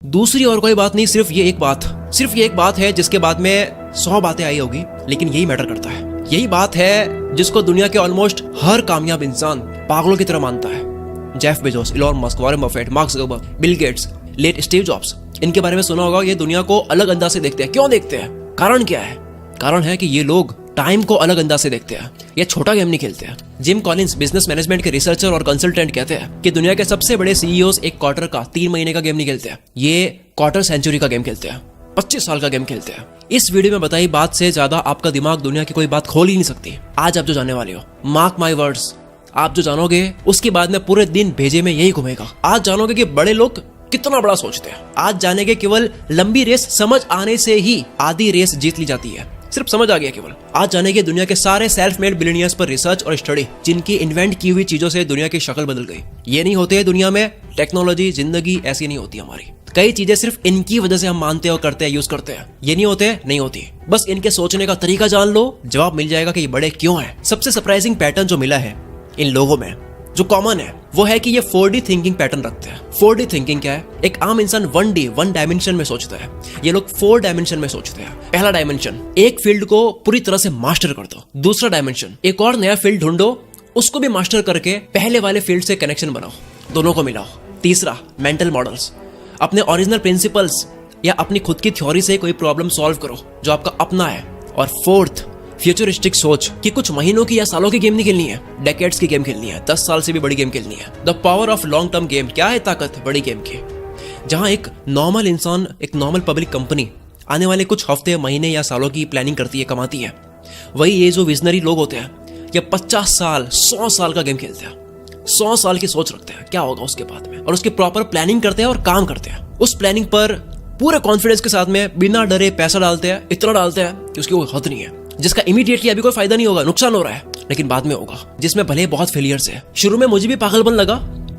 दूसरी और कोई बात नहीं, सिर्फ ये एक बात है जिसके बाद में 100 बातें आई होगी, लेकिन यही मैटर करता है। यही बात है जिसको दुनिया के ऑलमोस्ट हर कामयाब इंसान पागलों की तरह मानता है। Jeff Bezos, Elon Musk, Warren Buffett, Mark Zuckerberg, Bill Gates, late Steve Jobs, इनके बारे में सुना होगा। ये दुनिया को अलग अंदाज से देखते हैं। क्यों देखते हैं? कारण क्या है? कारण है कि ये लोग टाइम को अलग अंदाज से देखते हैं। ये छोटा गेम नहीं खेलते हैं। जिम कॉलिंस, बिजनेस मैनेजमेंट के रिसर्चर और कंसल्टेंट, कहते हैं कि दुनिया के सबसे बड़े सीईओज एक क्वार्टर का, 3 महीने का गेम नहीं खेलते हैं। ये क्वार्टर सेंचुरी का गेम खेलते हैं, 25 साल का गेम खेलते हैं। इस वीडियो में बताई बात से ज्यादा आपका दिमाग दुनिया की कोई बात खोल ही नहीं सकती। आज आप जो जानने वाले हो, मार्क माई वर्ड्स, आप जो जानोगे उसके बाद में पूरे दिन भेजे में यही घूमेगा। आज जानोगे कि बड़े लोग कितना बड़ा सोचते हैं। आज जानेंगे केवल लंबी रेस समझ आने से ही आधी रेस जीत ली जाती है। सिर्फ समझ आ गया केवल। आज जानेंगे दुनिया के सारे सेल्फ मेड बिलियनियर्स पर रिसर्च और स्टडी, जिनकी इन्वेंट की हुई चीजों से दुनिया की शक्ल बदल गई। ये नहीं होते दुनिया में टेक्नोलॉजी, जिंदगी ऐसी नहीं होती हमारी। कई चीजें सिर्फ इनकी वजह से हम मानते और करते हैं, यूज करते हैं। ये नहीं होते, नहीं होती। बस इनके सोचने का तरीका जान लो, जवाब मिल जाएगा कि ये बड़े क्यों हैं। सबसे सरप्राइजिंग पैटर्न जो मिला है इन लोगों में, जो कॉमन है, वो है कि ये 4D थिंकिंग पैटर्न रखते हैं। 4D थिंकिंग क्या है? एक आम इंसान 1D, 1 डायमेंशन में सोचता है। ये लोग 4 डायमेंशन में सोचते हैं। पहला डायमेंशन, एक फील्ड को पूरी तरह से मास्टर कर दो। दूसरा डायमेंशन, एक और नया फील्ड ढूंढो, उसको भी मास्टर करके पहले वाले फील्ड से कनेक्शन बनाओ, दोनों को मिलाओ। तीसरा, मेंटल मॉडल्स, अपने ओरिजिनल प्रिंसिपल्स या अपनी खुद की थ्योरी से कोई प्रॉब्लम सॉल्व करो जो आपका अपना है। और फोर्थ, फ्यूचरिस्टिक सोच कि कुछ महीनों की या सालों की गेम नहीं खेलनी है, डेकेड्स की गेम खेलनी है, 10 साल से भी बड़ी गेम खेलनी है। The power of long term game. क्या है ताकत बड़ी गेम की? जहां एक नॉर्मल इंसान, एक नॉर्मल पब्लिक कंपनी आने वाले कुछ हफ्ते, महीने या सालों की प्लानिंग करती है, कमाती है, वही ये जो विजनरी लोग होते हैं, ये 50 साल, 100 साल का गेम खेलते हैं। 100 साल की सोच रखते हैं क्या होगा उसके बाद में, और उसकी प्रॉपर प्लानिंग करते हैं और काम करते हैं। उस प्लानिंग पर पूरे कॉन्फिडेंस के साथ में बिना डरे पैसा डालते हैं, इतना डालते हैं कि उसकी कोई हद नहीं है, जिसका इमीडिएटली अभी कोई फायदा नहीं होगा, नुकसान हो रहा है, लेकिन बाद में होगा, जिसमें भले बहुत फेलियर्स है। शुरू में मुझे भी पागलपन लगा,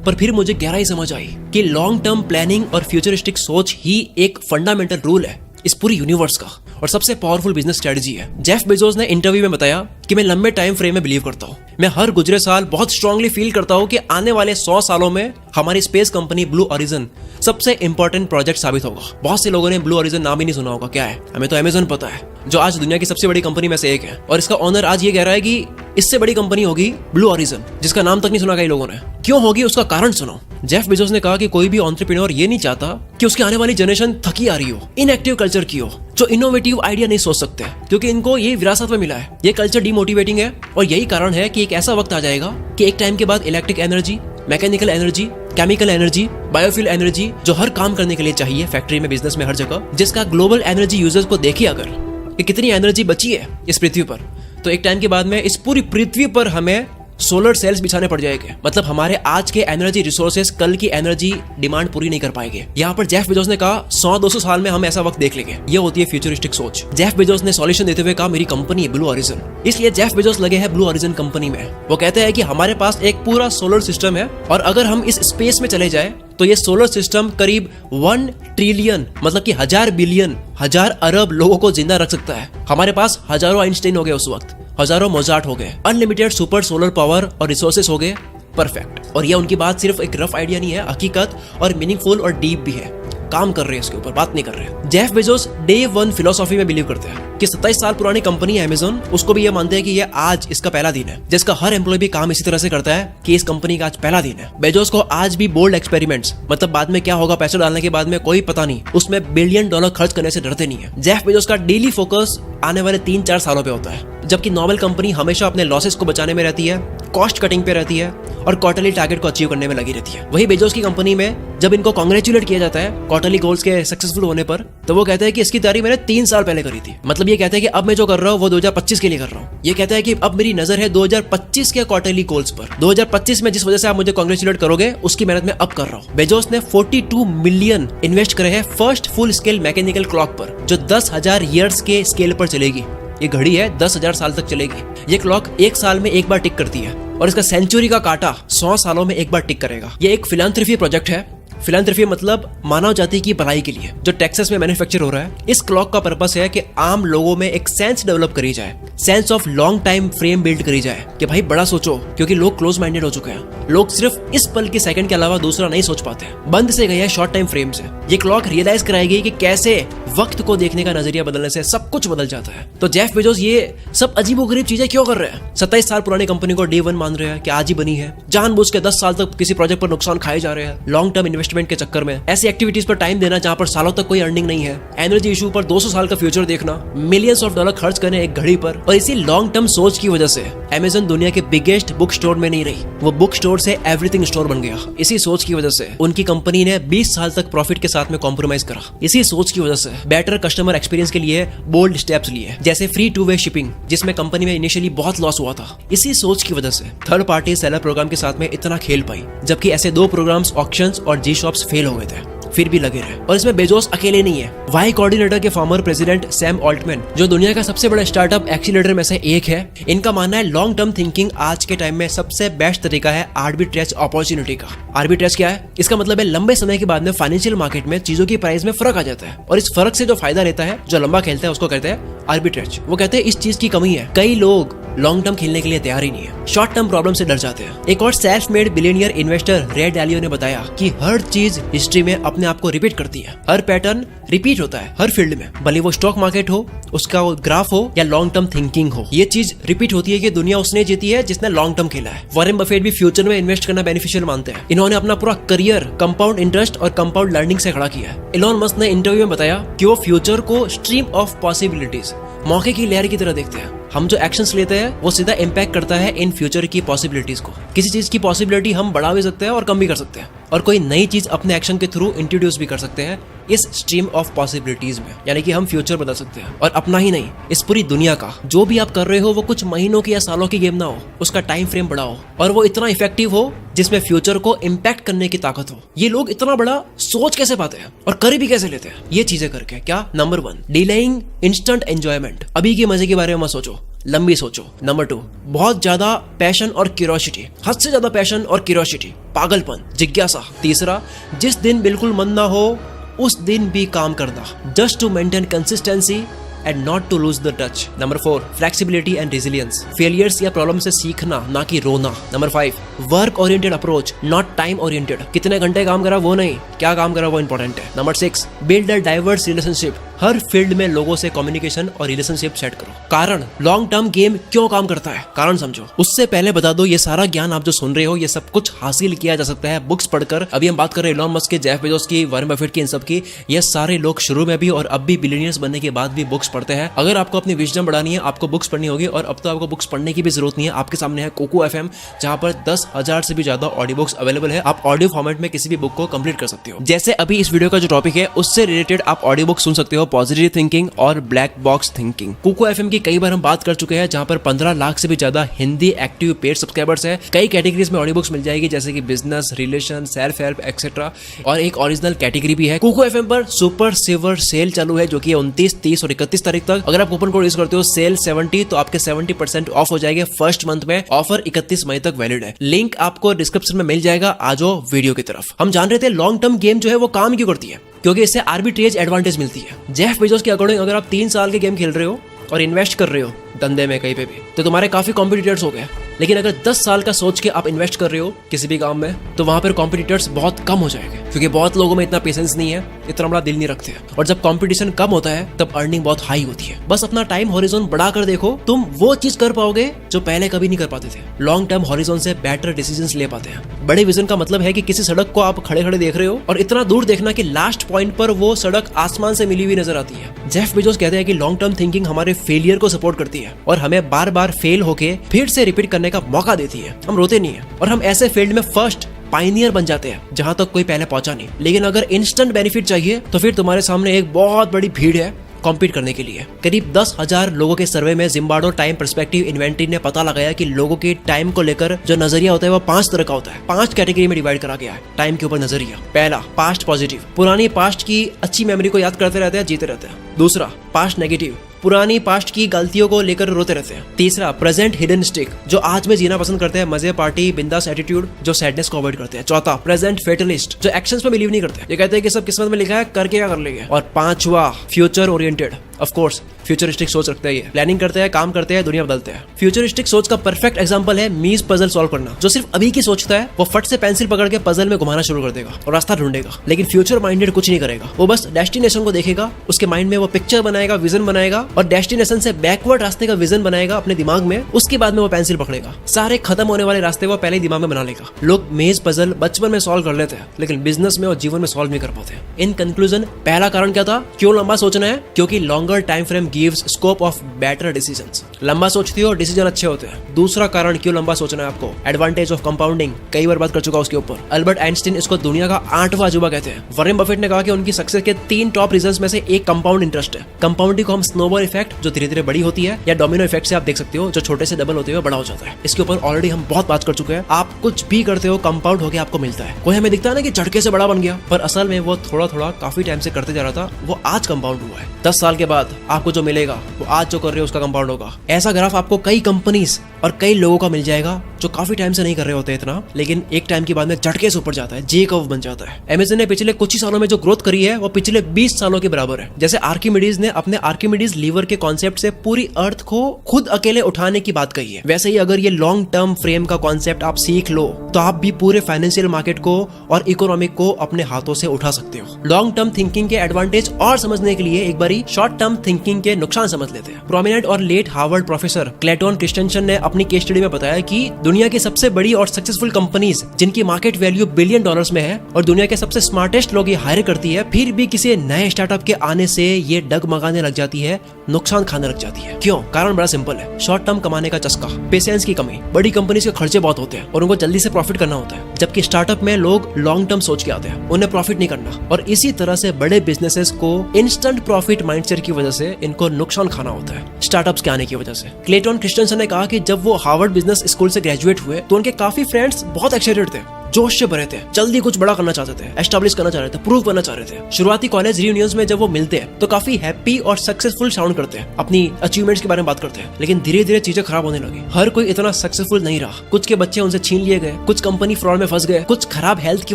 पर फिर मुझे गहराई समझ आई कि लॉन्ग टर्म प्लानिंग और फ्यूचरिस्टिक सोच ही एक फंडामेंटल रूल है इस पूरी यूनिवर्स का, और सबसे पावरफुल बिजनेस स्ट्रेटजी है। जेफ बेजोस ने इंटरव्यू में बताया कि मैं लंबे टाइम फ्रेम में बिलीव करता हूँ। मैं हर गुजरे साल बहुत स्ट्रांगली फील करता हूँ कि आने वाले 100 सालों में हमारी स्पेस कंपनी ब्लू ओरिजिन सबसे इंपॉर्टेंट प्रोजेक्ट साबित होगा। बहुत से लोगों ने ब्लू ओरिजिन नाम ही नहीं सुना होगा। क्या है? हमें तो अमेज़न पता है, जो आज दुनिया की सबसे बड़ी कंपनी में से एक है, और इसका ओनर आज ये कह रहा है कि इससे बड़ी कंपनी होगी ब्लू ओरिजिन, जिसका नाम तक नहीं सुना कई लोगों ने। क्यों होगी उसका कारण सुनो। जेफ बेजोस ने कहा कि कोई भी एंटरप्रेन्योर ये नहीं चाहता कि उसकी आने वाली जनरेशन थकी आ रही हो, इनएक्टिव कल्चर की हो, जो इनोवेटिव आइडिया नहीं सोच सकते, क्योंकि इनको ये विरासत में मिला है। ये कल्चर डीमोटिवेटिंग है, और यही कारण है कि एक ऐसा वक्त आ जाएगा कि एक टाइम के बाद electric energy, mechanical energy, chemical energy, biofuel energy, जो हर काम करने के लिए चाहिए, फैक्ट्री में, बिजनेस में, हर जगह, जिसका ग्लोबल एनर्जी यूजर्स को देखिए अगर कि कितनी एनर्जी बची है इस पृथ्वी पर, तो एक टाइम के बाद में इस पूरी पृथ्वी पर हमें सोलर सेल्स बिछाने पड़ जाएंगे। मतलब हमारे आज के एनर्जी रिसोर्सेस कल की एनर्जी डिमांड पूरी नहीं कर पाएंगे। यहाँ पर जेफ बेजोस ने कहा 100-200 साल में हम ऐसा वक्त देख लेंगे। ये होती है फ्यूचरिस्टिक सोच। जेफ बेजोस ने सॉल्यूशन देते हुए कहा मेरी कंपनी है ब्लू ओरिजिन, इसलिए जेफ बेजोस लगे हैं ब्लू ओरिजिन कंपनी में। वो कहते हैं कि हमारे पास एक पूरा सोलर सिस्टम है, और अगर हम इस स्पेस में चले जाए तो ये सोलर सिस्टम करीब 1 ट्रिलियन, मतलब कि 1000 बिलियन, 1000 अरब लोगों को जिंदा रख सकता है। हमारे पास हजारों आइंस्टाइन हो गए उस वक्त, हजारों मोजार्ट हो गए, अनलिमिटेड सुपर सोलर पावर और रिसोर्सेस हो गए, परफेक्ट। और यह उनकी बात सिर्फ एक रफ आइडिया नहीं है, हकीकत और मीनिंगफुल और डीप भी है। काम कर रहे हैं इसके ऊपर, बात नहीं कर रहे हैं। जेफ बेजोस डे 1 फिलोसॉफी में बिलीव करते हैं कि 27 साल पुरानी कंपनी है अमेज़न, उसको भी ये मानते हैं कि ये आज इसका पहला दिन है, जिसका हर एम्प्लॉय भी काम इसी तरह से करता है कि इस कंपनी का आज पहला दिन है। बेजोस को आज भी बोल्ड एक्सपेरिमेंट्स, मतलब बाद में क्या होगा पैसा डालने के बाद में कोई पता नहीं, उसमें $1 बिलियन खर्च करने से डरते नहीं है। जेफ बेजोस का डेली फोकस आने वाले 3-4 सालों पे होता है, जबकि नॉर्मल कंपनी हमेशा अपने लॉसेस को बचाने में रहती है, कॉस्ट कटिंग पे रहती है, और क्वार्टरली टारगेट को अचीव करने में लगी रहती है। वही बेजोस की कंपनी में जब इनको कांग्रेचुलेट किया जाता है क्वार्टरली गोल्स के सक्सेसफुल होने पर, तो वो कहते हैं कि इसकी तैयारी मैंने 3 साल पहले करी थी। मतलब ये कहते हैं कि अब मैं जो कर रहा हूँ वो 2025 के लिए कर रहा हूँ। ये कहता है कि अब मेरी नजर है 2025 के क्वार्टरली गोल्स पर। 2025 में जिस वजह से आप मुझे कांग्रेचुलेट करोगे, उसकी मेहनत मैं अब कर रहा हूँ। बेजोस ने 42 मिलियन इन्वेस्ट करे हैं first full scale mechanical clock पर, जो 10,000 ईयर्स के स्केल पर चलेगी। ये घड़ी है 10,000 साल तक चलेगी। ये क्लॉक 1 साल में एक बार टिक करती है, और इसका सेंचुरी का कांटा 100 सालों में एक बार टिक करेगा। ये एक फिलैंथ्रोपी प्रोजेक्ट है फिलैंथ्रोपी मतलब मानव जाति की भलाई के लिए, जो टेक्सास में मैन्युफैक्चर हो रहा है। इस क्लॉक का पर्पस है कि आम लोगों में एक सेंस डेवलप करी जाए, sense of long time frame build करी जाए कि भाई बड़ा सोचो, क्योंकि लोग क्लोज माइंडेड हो चुके हैं। लोग सिर्फ इस पल के सेकंड के अलावा दूसरा नहीं सोच पाते, बंद से गए हैं शॉर्ट टाइम फ्रेम से। ये क्लॉक रियलाइज कराएगी कि कैसे वक्त को देखने का नजरिया बदलने से सब कुछ बदल जाता है। तो जेफ बेजोस ये सब अजीबोगरीब चीजें क्यों कर रहे हैं? 27 साल पुरानी कंपनी को डे 1 मान रहे हैं कि आज ही बनी है। जानबूझ के 10 साल तक किसी प्रोजेक्ट पर नुकसान खाए जा रहे हैं लॉन्ग टर्म इन्वेस्टमेंट के चक्कर में। ऐसी एक्टिविटीज पर टाइम देना जहां पर सालों तक कोई अर्निंग नहीं है, एनर्जी इशू पर 200 साल का फ्यूचर देखना, मिलियंस ऑफ डॉलर खर्च करने एक घड़ी पर। और इसी लॉन्ग टर्म सोच की वजह से अमेज़न दुनिया के बिगेस्ट बुक स्टोर में नहीं रही, वो बुक स्टोर से एवरीथिंग स्टोर बन गया। इसी सोच की वजह से उनकी कंपनी ने 20 साल तक प्रॉफिट के साथ में कॉम्प्रोमाइज करा। इसी सोच की वजह से बेटर कस्टमर एक्सपीरियंस के लिए बोल्ड स्टेप्स लिए, जैसे फ्री टू वे शिपिंग, जिसमें कंपनी में इनिशियली बहुत लॉस हुआ था। इसी सोच की वजह से थर्ड पार्टी सेलर प्रोग्राम के साथ में इतना खेल पाई, जबकि ऐसे 2 प्रोग्राम्स ऑक्शंस और जी शॉप्स फेल हो गए थे, फिर भी लगे रहे। और इसमें बेजोस अकेले नहीं है। वाई कोऑर्डिनेटर के फॉर्मर प्रेसिडेंट सैम ऑल्टमैन, जो दुनिया का सबसे बड़ा स्टार्टअप एक्सीलरेटर में से एक है, इनका मानना है लॉन्ग टर्म थिंकिंग आज के टाइम में सबसे बेस्ट तरीका है आर्बिट्रेज अपॉर्चुनिटी का। आर्बिट्रेज क्या है? इसका मतलब है लंबे समय के बाद में फाइनेंशियल मार्केट में चीजों की प्राइस में फर्क आ जाता है, और इस फर्क से जो फायदा लेता है, जो लंबा खेलता है, उसको कहते हैं आर्बिट्रेज। वो कहते हैं इस चीज की कमी है, कई लोग लॉन्ग टर्म खेलने के लिए तैयार ही नहीं है, शॉर्ट टर्म प्रॉब्लम से डर जाते हैं। एक और सेल्फ मेड बिलियनियर इन्वेस्टर रे डालियो ने बताया कि हर चीज हिस्ट्री में अपने आप को रिपीट करती है, हर पैटर्न रिपीट होता है हर फील्ड में, भले वो स्टॉक मार्केट हो, उसका वो ग्राफ हो, या लॉन्ग टर्म थिंकिंग हो। ये चीज रिपीट होती है कि दुनिया उसने जीती है जिसने लॉन्ग टर्म खेला है। वॉरेन बफेट भी फ्यूचर में इन्वेस्ट करना बेनिफिशियल मानते हैं। इन्होंने अपना पूरा करियर कंपाउंड इंटरेस्ट और कंपाउंड लर्निंग से खड़ा किया है। इलॉन मस्क ने इंटरव्यू में बताया कि वो फ्यूचर को स्ट्रीम ऑफ पॉसिबिलिटीज, मौके की लहर की तरह देखते हैं। हम जो एक्शंस लेते हैं वो सीधा इम्पैक्ट करता है इन फ्यूचर की पॉसिबिलिटीज को। किसी चीज की पॉसिबिलिटी हम बढ़ा भी सकते हैं और कम भी कर सकते हैं, और कोई नई चीज अपने एक्शन के थ्रू इंट्रोड्यूस भी कर सकते हैं इस स्ट्रीम ऑफ पॉसिबिलिटीज में। यानी कि हम फ्यूचर बदल सकते हैं, और अपना ही नहीं, इस पूरी दुनिया का। जो भी आप कर रहे हो वो कुछ महीनों की या सालों की गेम ना हो, उसका टाइम फ्रेम बड़ा हो, और वो इतना इफेक्टिव हो जिसमें फ्यूचर को इम्पैक्ट करने की ताकत हो। ये लोग इतना बड़ा सोच कैसे पाते हैं और कर भी कैसे लेते हैं? ये चीजें करके। क्या? Number 1, delaying instant enjoyment. अभी के मजे के बारे में मत सोचो, लंबी सोचो। नंबर 2, बहुत ज्यादा पैशन और क्यूरियोसिटी, हद से ज्यादा पैशन और क्यूरियोसिटी, पागलपन, जिज्ञासा। तीसरा, जिस दिन बिल्कुल मन ना हो उस दिन भी काम करना, just to maintain consistency and not to lose the touch. Number 4, flexibility and resilience. Failures या प्रॉब्लम से सीखना, ना कि रोना. Number 5, work oriented approach, not time oriented. कितने घंटे काम करा वो नहीं, क्या काम करा वो इंपॉर्टेंट है. Number 6, build a diverse relationship. Her field में लोगों से कम्युनिकेशन और रिलेशनशिप सेट करो। कारण, लॉन्ग टर्म गेम क्यों काम करता है, कारण समझो। उससे पहले बता दो, ये सारा ज्ञान आप जो सुन रहे हो, ये सब कुछ हासिल किया जा सकता है बुक्स पढ़कर। अभी हम बात कर रहे हैं इलॉन मस्क के, जेफ बेजोस की, वॉरेन बफेट की, इन सब की। ये सारे लोग शुरू में भी और अब भी बिलियनियर्स बनने के बाद भी बुक्स पढ़ते हैं। अगर आपको अपनी विजडम बढ़ानी है, आपको बुक्स पढ़नी होगी, और अब तो आपको बुक्स पढ़ने की भी जरूरत नहीं है। आपके सामने है कोको एफएम, जहां पर 10,000 से भी ज्यादा ऑडियो बुक्स अवेलेबल है। आप ऑडियो फॉर्मेट में किसी भी बुक को कंप्लीट कर सकते हो। जैसे अभी इस वीडियो का जो टॉपिक है उससे रिलेटेड आप ऑडियो बुक सुन सकते हो, पॉजिटिव थिंकिंग और black box thinking. Kuku FM की कई बार हम बात कर चुके हैं, जहां पर 15 लाख से भी ज्यादा हिंदी एक्टिव पेड सब्सक्राइबर्स है। कई कैटेगरीज में ऑडियो बुक्स मिल जाएगी, जैसे कि business, relation, self help etcetera, और एक ओरिजिनल कैटेगरी भी है। कोको एफएम पर सुपर सिल्वर सेल चालू है, जो कि 29, 30 और 31 तारीख तक। अगर आप कूपन कोड यूज करते हो सेल 70, तो आपके 70% ऑफ हो जाएंगे फर्स्ट मंथ में। ऑफर 31 मई तक वैलिड है। लिंक आपको डिस्क्रिप्शन में मिल जाएगा। आ जाओ वीडियो की तरफ। हम जान रहे थे लॉन्ग टर्म गेम जो है वो काम क्यों करती है, क्योंकि इससे आर्बिट्रेज एडवांटेज मिलती है। जेफ बेजोस के अकॉर्डिंग अगर आप 3 साल के गेम खेल रहे हो और इन्वेस्ट कर रहे हो धंधे में कहीं पे भी, तो तुम्हारे काफी कॉम्पिटिटर्स हो गए। लेकिन अगर 10 साल का सोच के आप इन्वेस्ट कर रहे हो किसी भी काम में, तो वहां पर कॉम्पिटिटर्स बहुत कम हो जाएंगे, क्योंकि बहुत लोगों में इतना पेशेंस नहीं है, इतना बड़ा दिल नहीं रखते हैं। और जब कंपटीशन कम होता है तब अर्निंग बहुत हाई होती है। बस अपना टाइम हॉरिजॉन बढ़ाकर देखो, तुम वो चीज कर पाओगे जो पहले कभी नहीं कर पाते थे। लॉन्ग टर्म हॉरिजॉन से बेटर डिसीजंस ले पाते हैं। बड़े विजन का मतलब है कि किसी सड़क को आप खड़े खड़े देख रहे हो और इतना दूर देखना कि लास्ट पॉइंट पर वो सड़क आसमान से मिली हुई नजर आती है। जेफ बेजोस कहते हैं कि लॉन्ग टर्म थिंकिंग हमारे फेलियर को सपोर्ट करती है और हमें बार बार फेल होके फिर से रिपीट करने का मौका देती है। हम रोते नहीं है, और हम ऐसे फील्ड में फर्स्ट पायनियर बन जाते हैं जहां तक कोई पहले पहुंचा नहीं। लेकिन अगर इंस्टेंट बेनिफिट चाहिए तो फिर तुम्हारे सामने एक बहुत बड़ी भीड़ है कॉम्पीट करने के लिए। करीब 10,000 लोगों के सर्वे में जिम्बार्डो टाइम पर्सपेक्टिव इन्वेंटरी ने पता लगाया कि लोगों के टाइम को लेकर जो नजरिया होता है वो 5 तरह का होता है। 5 कैटेगरी में डिवाइड करा गया है टाइम के ऊपर नजरिया। पहला, पास्ट पॉजिटिव, पुरानी पास्ट की अच्छी मेमोरी को याद करते रहते हैं, जीते रहते हैं। दूसरा, पास्ट नेगेटिव, पुरानी पास्ट की गलतियों को लेकर रोते रहते हैं। तीसरा, प्रेजेंट हिडन स्टिक, जो आज में जीना पसंद करते हैं, मजे, पार्टी, बिंदास एटीट्यूड, जो सैडनेस को अवॉइड करते हैं। चौथा, प्रेजेंट फेटलिस्ट, जो एक्शंस में बिलीव नहीं करते, ये कहते हैं कि सब किस्मत में लिखा है, करके क्या कर लेंगे। और पांचवा, future oriented, of course futuristic सोच रखते हैं, ये प्लानिंग करते हैं, काम करते हैं, दुनिया बदलते हैं। फ्यूचरिस्टिक सोच का परफेक्ट एग्जांपल है मीज पजल सॉल्व करना। जो सिर्फ अभी की सोचता है वो फट से पेंसिल पकड़ के पजल में घुमाना शुरू कर देगा और रास्ता ढूंढेगा, लेकिन फ्यूचर माइंडेड कुछ नहीं करेगा। वो बस डेस्टिनेशन को देखेगा, उसके माइंड में वो पिक्चर बनाएगा, विजन बनाएगा और डेस्टिनेशन से बैकवर्ड रास्ते का विजन बनाएगा अपने दिमाग में। उसके बाद में वो पेंसिल पकड़ेगा, सारे खत्म होने वाले रास्ते वो पहले दिमाग में बना लेगा। लोग मेज पजल बचपन में सॉल्व कर लेते हैं, लेकिन बिजनेस में और जीवन में सॉल्व नहीं कर पाते। इन कंक्लूजन, पहला कारण क्या था, क्यों लंबा सोचना है? क्योंकि longer time frame gives scope of better decisions. लंबा सोचती हो, डिसीजन अच्छे होते हैं। दूसरा कारण क्यों लंबा सोचना है आपको, एडवांटेज ऑफ कंपाउंडिंग, कई बार बात कर चुका उसके ऊपर। अल्बर्ट आइंस्टीन इसको दुनिया का 8वां अजूबा कहते हैं। वॉरेन बफेट ने कहा कि उनकी सक्सेस के 3 टॉप रीजंस में से एक कंपाउंड इंटरेस्ट है। कंपाउंडिंग को हम स्नोबॉल इफेक्ट, जो धीरे धीरे बड़ी होती है, या डोमिनो इफेक्ट से आप देख सकते हो, जो छोटे से डबल होते हुए बड़ा हो जाता है। इसके ऊपर ऑलरेडी हम बहुत बात कर चुके हैं। आप कुछ भी करते हो, कंपाउंड होकर आपको मिलता है। कोई हमें दिखता है ना कि झटके से बड़ा बन गया, पर असल में वो थोड़ा थोड़ा काफी टाइम से करते जा रहा था, वो आज कंपाउंड हुआ है। 10 साल के बाद आपको जो मिलेगा वो आज जो कर रहे हो उसका कंपाउंड होगा। ऐसा ग्राफ आपको कई कंपनीज और कई लोगों का मिल जाएगा जो काफी टाइम से नहीं कर रहे होते इतना, लेकिन एक टाइम के बाद में झटके से ऊपर जाता है, जे कर्व बन जाता है। अमेज़न ने पिछले कुछ ही सालों में जो ग्रोथ करी है वो पिछले 20 सालों के बराबर है। जैसे आर्किमिडीज ने अपने आर्किमिडीज लीवर के कॉन्सेप्ट से पूरी अर्थ को खुद अकेले उठाने की बात कही है, वैसे ही अगर ये लॉन्ग टर्म फ्रेम का कॉन्सेप्ट आप सीख लो तो आप भी पूरे फाइनेंशियल मार्केट को और इकोनॉमिक को अपने हाथों से उठा सकते हो। लॉन्ग टर्म थिंकिंग के एडवांटेज और समझने के लिए एक बारी शॉर्ट टर्म थिंकिंग के नुकसान समझ लेते हैं। प्रोमिनेंट और late Harvard professor Clayton Christensen ने अपनी केस स्टडी में बताया कि दुनिया की सबसे बड़ी और सक्सेसफुल कंपनीज जिनकी मार्केट वैल्यू बिलियन डॉलर्स में है और दुनिया के सबसे स्मार्टेस्ट लोग ये हायर करती है, फिर भी किसी नए स्टार्टअप के आने से ये डगमगाने लग जाती है, नुकसान खाने लग जाती है। क्यों? कारण बड़ा सिंपल है, शॉर्ट टर्म कमाने का चस्का, पेशेंस की कमी। बड़ी कंपनीज के खर्चे बहुत होते हैं और उनको जल्दी से प्रॉफिट करना होता है, जबकि स्टार्टअप में लोग लॉन्ग टर्म सोच के आते हैं, उन्हें प्रॉफिट नहीं करना। और इसी तरह से बड़े बिजनेसेस को इंस्टेंट प्रॉफिट माइंडसेट की वजह से इनको नुकसान खाना होता है स्टार्टअप्स के आने की वजह से। क्लेटन क्रिस्टेंसन ने कहा कि जब वो हार्वर्ड बिजनेस स्कूल से ग्रेजुएट हुए तो उनके काफी फ्रेंड्स बहुत एक्साइटेड थे, जोश से भरे थे, जल्दी कुछ बड़ा करना चाहते थे, एस्टैब्लिश करना चाह रहे थे, प्रूव करना चाह रहे थे। शुरुआती कॉलेज रियूनियंस में जब वो मिलते हैं तो काफी हैप्पी और सक्सेसफुल साउंड करते हैं, अपनी अचीवमेंट्स के बारे में बात करते हैं, लेकिन धीरे धीरे चीजें खराब होने लगी। हर कोई इतना सक्सेसफुल नहीं रहा, कुछ के बच्चे उनसे छीन लिए गए, कुछ कंपनी फ्रॉड में फंस गए, कुछ खराब हेल्थ की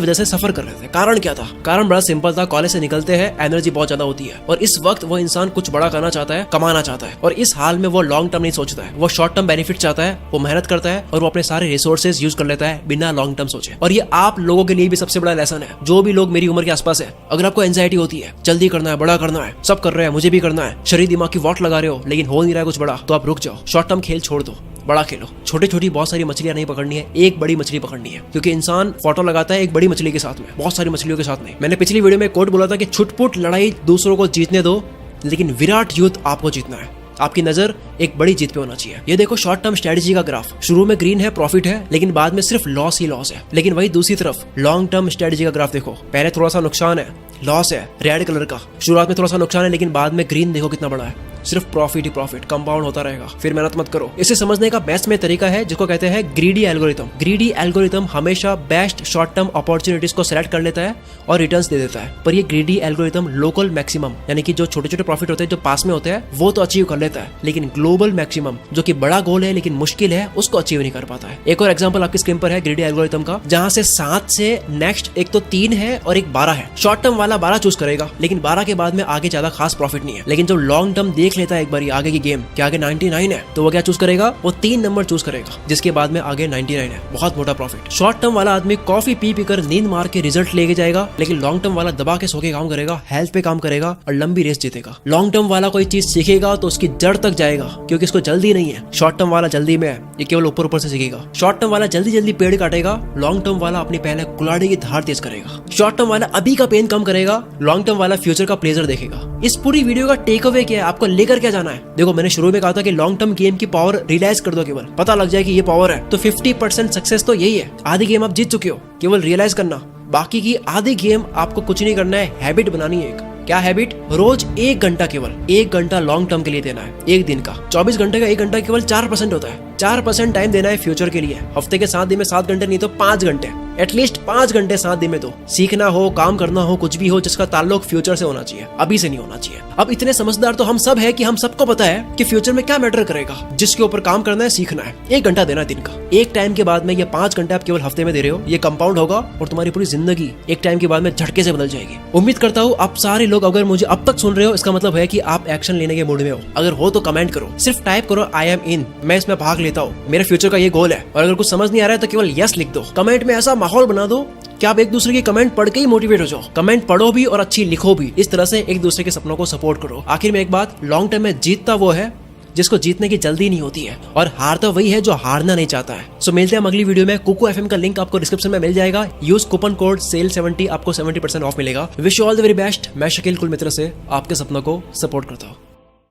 वजह से सफर कर रहे थे। कारण क्या था? कारण बड़ा सिंपल था, कॉलेज से निकलते हैं, एनर्जी बहुत ज्यादा होती है और इस वक्त वो इंसान कुछ बड़ा करना चाहता है, कमाना चाहता है, और इस हाल में वो लॉन्ग टर्म नहीं सोचता है, वो शॉर्ट टर्म बेनिफिट चाहता है, वो मेहनत करता है और वो अपने सारे रिसोर्सेज यूज कर लेता है बिना लॉन्ग टर्म सोचे। और ये आप लोगों के लिए भी सबसे बड़ा लेसन है, जो भी लोग मेरी उम्र के आसपास है। अगर आपको एंजाइटी होती है, जल्दी करना है, बड़ा करना है, सब कर रहे हैं, मुझे भी करना है, शरीर दिमाग की वॉट लगा रहे हो लेकिन हो नहीं रहा है कुछ बड़ा, तो आप रुक जाओ, शॉर्ट टर्म खेल छोड़ दो, बड़ा खेलो। छोटी छोटी बहुत सारी मछलियां नहीं पकड़नी है, एक बड़ी मछली पकड़नी है, क्योंकि इंसान फोटो लगाता है एक बड़ी मछली के साथ में, बहुत सारी मछलियों के साथ नहीं। मैंने पिछली वीडियो में कोट बोला था कि छुटपुट लड़ाई दूसरों को जीतने दो, लेकिन विराट युद्ध आपको जीतना है। आपकी नजर एक बड़ी जीत पे होना चाहिए। ये देखो शॉर्ट टर्म स्ट्रेटजी का ग्राफ, शुरू में ग्रीन है, प्रॉफिट है, लेकिन बाद में सिर्फ लॉस ही लॉस है। लेकिन वही दूसरी तरफ लॉन्ग टर्म स्ट्रेटजी का ग्राफ देखो, पहले थोड़ा सा नुकसान है, लॉस है, रेड कलर का, शुरुआत में थोड़ा सा नुकसान है, लेकिन बाद में ग्रीन देखो कितना बड़ा है, सिर्फ प्रॉफिट ही प्रॉफिट, कंपाउंड होता रहेगा। फिर मेहनत मत करो। इसे समझने का बेस्ट में तरीका है जिसको कहते हैं ग्रीडी एल्गोरिथम। ग्रीडी एल्गोरिथम हमेशा बेस्ट शॉर्ट टर्म अपॉर्चुनिटीज को सेलेक्ट कर लेता है और रिटर्न्स दे देता है, पर ये ग्रीडी एल्गोरिथम लोकल मैक्सिमम, यानी कि जो छोटे छोटे प्रॉफिट होते हैं जो पास में होते हैं वो तो अचीव कर लेता है, लेकिन ग्लोबल मैक्सिमम जो कि बड़ा गोल है लेकिन मुश्किल है, उसको अचीव नहीं कर पाता है। एक और एग्जांपल आपकी स्क्रीन पर है ग्रीडी एल्गोरिथम का, जहां से 7 से नेक्स्ट एक तो 3 है और एक 12 है। शॉर्ट टर्म वाला 12 चूज करेगा, लेकिन 12 के बाद में आगे ज्यादा खास प्रॉफिट नहीं है। लेकिन जो लॉन्ग टर्म देख लेता है एक बार आगे की गेम कि आगे 99 है, तो वो क्या चूज करेगा? वो 3 नंबर चूज करेगा, जिसके बाद में आगे 99 है, बहुत मोटा प्रॉफिट। शॉर्ट टर्म वाला आदमी कॉफी पी पीकर नींद मार के रिजल्ट लेके जाएगा, लेकिन लॉन्ग टर्म वाला दबा के सो के काम करेगा, हेल्थ पे काम करेगा और लंबी रेस जीतेगा। लॉन्ग टर्म वाला कोई चीज सीखेगा तो उसकी जड़ तक जाएगा, क्योंकि इसको जल्दी नहीं है। शॉर्ट टर्म वाला जल्दी में है, ये केवल ऊपर ऊपर से सीखेगा। शॉर्ट टर्म वाला जल्दी जल्दी पेड़ काटेगा, लॉन्ग टर्म वाला अपनी पहले कुल्हाड़ी की धार तेज करेगा। शॉर्ट टर्म वाला अभी का पेन कम करेगा, लॉन्ग टर्म वाला फ्यूचर का प्लेजर देखेगा। इस पूरी वीडियो का टेक अवे क्या है, आपको लेकर क्या जाना है? देखो मैंने शुरू में कहा था कि लॉन्ग टर्म गेम की पावर रियलाइज कर दो, केवल पता लग जाए कि ये पावर है, तो 50% सक्सेस तो यही है। आधी गेम आप जीत चुके हो, केवल रियलाइज करना। बाकी की आधी गेम आपको कुछ नहीं करना है, हैबिट बनानी है। एक क्या हैबिट? रोज 1 घंटा, केवल 1 घंटा लॉन्ग टर्म के लिए देना है। एक दिन का 24 घंटे का 1 घंटा केवल 4% होता है। 4% टाइम देना है फ्यूचर के लिए। हफ्ते के 7 दिन में 7 घंटे नहीं तो 5 घंटे, एटलीस्ट 5 घंटे 7 दिन में तो सीखना हो, काम करना हो, कुछ भी हो जिसका ताल्लुक फ्यूचर से होना चाहिए, अभी से नहीं होना चाहिए। अब इतने समझदार तो हम सब है कि हम सबको पता है कि फ्यूचर में क्या मैटर करेगा, जिसके ऊपर काम करना है, सीखना है। 1 घंटा देना है दिन का। एक टाइम के बाद में ये 5 घंटे आप केवल हफ्ते में दे रहे हो, ये कंपाउंड होगा और तुम्हारी पूरी जिंदगी एक टाइम के बाद में झटके से बदल जाएगी। उम्मीद करता हूँ आप सारे लोग अगर मुझे अब तक सुन रहे हो, इसका मतलब है कि आप एक्शन लेने के मूड में हो। अगर हो तो कमेंट करो, सिर्फ टाइप करो आई एम इन, मैं इसमें भाग लेता हूँ, मेरे फ्यूचर का ये गोल है। और अगर कुछ समझ नहीं आ रहा है तो केवल यस लिख दो। कमेंट में ऐसा माहौल बना दो कि आप एक दूसरे की कमेंट पढ़ के ही मोटिवेट हो जाओ। कमेंट पढ़ो भी और अच्छी लिखो भी। इस तरह से एक दूसरे के सपनों को सपोर्ट करो। आखिर में एक बात, लॉन्ग टर्म में जीतता वो है जिसको जीतने की जल्दी नहीं होती है, और हारता वही है जो हारना नहीं चाहता है। सो मिलते हैं अगली वीडियो में। कुकू एफएम का लिंक आपको डिस्क्रिप्शन में मिल जाएगा। यूज कूपन कोड SAIL70, आपको 70% ऑफ मिलेगा। Wish you all the very best. मैं शकील कुल मित्र से आपके सपनों को सपोर्ट करता हूँ।